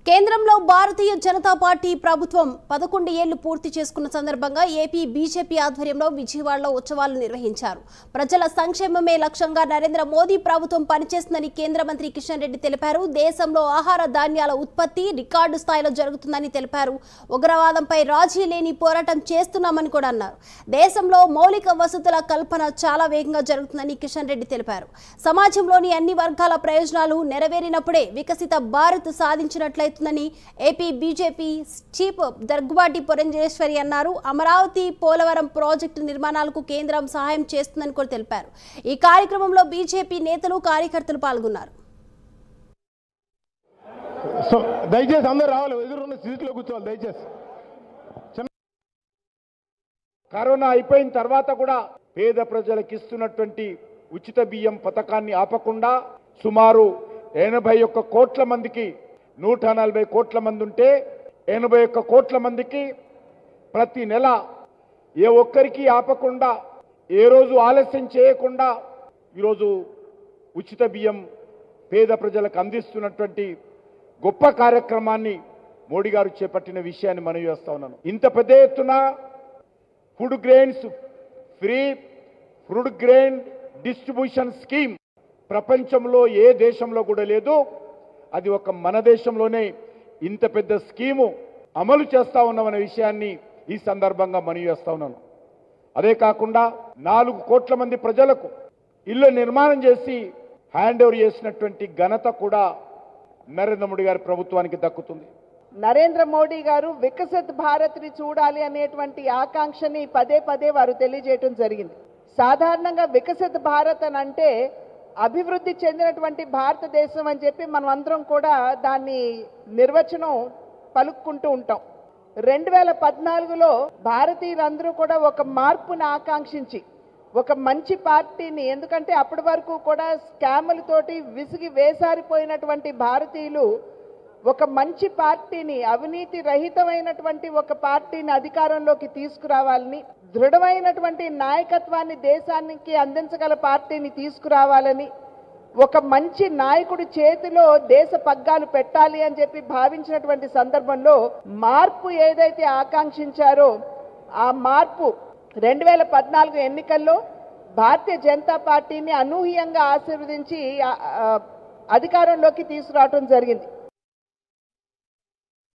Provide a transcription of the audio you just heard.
కేంద్రంలో భారతీయ జనతా పార్టీ ప్రభుత్వం 11 ఏళ్లు పూర్తి చేసుకున్న సందర్భంగా ఏపీ బీజేపీ ఆధ్వర్యంలో విజయవాడలో ఉత్సవాలు నిర్వహించారు. ప్రజల సంక్షేమమే లక్ష్యంగా నరేంద్ర మోదీ ప్రభుత్వం పనిచేస్తుందని కేంద్ర మంత్రి కిషన్ రెడ్డి తెలిపారు. దేశంలో ఆహార ధాన్యాల ఉత్పత్తి రికార్డు స్థాయిలో జరుగుతుందని తెలిపారు. ఉగ్రవాదంపై రాజీ లేని పోరాటం చేస్తున్నామని కూడా అన్నారు. దేశంలో మౌలిక వసతుల కల్పన చాలా వేగంగా జరుగుతుందని కిషన్ రెడ్డి తెలిపారు. సమాజంలోని అన్ని వర్గాల ప్రయోజనాలు నెరవేరినప్పుడే వికసిత భారత్ సాధించినట్లయితే AP BJP chief Daggubati Purandeswari అన్నారు. అమరావతి పోలవరం ప్రాజెక్టు నిర్మాణాలకు కేంద్రం సహాయం చేస్తుందని కూడా తెలిపారు. ఈ కార్యక్రమంలో బీజేపీ నేతలు కార్యకర్తలు పాల్గొన్నారు. దయచేసి అందరూ రావాలి, ఎదురున్న సీట్లో కూర్చోవాలి దయచేసి. కరోనా అయిపోయిన తర్వాత కూడా పేద ప్రజలకు ఇస్తున్నటువంటి ఉచిత బియ్యం పథకాన్ని ఆపకుండా సుమారు 81 కోట్ల మందికి 140 కోట్ల మంది ఉంటే 81 కోట్ల మందికి ప్రతి నెల ఏ ఒక్కరికి ఆపకుండా ఏ రోజు ఆలస్యం చేయకుండా ఈరోజు ఉచిత బియ్యం పేద ప్రజలకు అందిస్తున్నటువంటి గొప్ప కార్యక్రమాన్ని మోడీ గారు చేపట్టిన విషయాన్ని మనవి చేస్తా ఉన్నాను. ఇంత పెద్ద ఎత్తున food grains free food grain distribution scheme ప్రపంచంలో ఏ దేశంలో కూడా లేదు. అది ఒక మన దేశంలోనే ఇంత పెద్ద స్కీము అమలు చేస్తా ఉన్నామనే విషయాన్ని ఈ సందర్భంగా మనవి చేస్తా ఉన్నాను. అదే కాకుండా 4 కోట్ల మంది ప్రజలకు ఇల్లు నిర్మాణం చేసి హ్యాండ్ ఓవర్ చేసినటువంటి ఘనత కూడా నరేంద్ర మోడీ గారి ప్రభుత్వానికి దక్కుతుంది. నరేంద్ర మోడీ గారు వికసిత్ భారత్ని చూడాలి అనేటువంటి ఆకాంక్షని పదే పదే వారు తెలియజేయటం జరిగింది. సాధారణంగా వికసిత్ భారత్ అని అంటే అభివృద్ధి చెందినటువంటి భారతదేశం అని చెప్పి మనం అందరం కూడా దాన్ని నిర్వచనం పలుక్కుంటూ ఉంటాం. 2014లో భారతీయులందరూ కూడా ఒక మార్పుని ఆకాంక్షించి ఒక మంచి పార్టీని, ఎందుకంటే అప్పటి వరకు కూడా స్కాములతోటి విసిగి వేసారిపోయినటువంటి భారతీయులు ఒక మంచి పార్టీని, అవినీతి రహితమైనటువంటి ఒక పార్టీని అధికారంలోకి తీసుకురావాలని, దృఢమైనటువంటి నాయకత్వాన్ని దేశానికి అందించగల పార్టీని తీసుకురావాలని, ఒక మంచి నాయకుడి చేతిలో దేశ పగ్గాలు పెట్టాలి అని చెప్పి భావించినటువంటి సందర్భంలో మార్పు ఏదైతే ఆకాంక్షించారో ఆ మార్పు 2014 ఎన్నికల్లో భారతీయ జనతా పార్టీని అనూహ్యంగా ఆశీర్వదించి అధికారంలోకి తీసుకురావడం జరిగింది.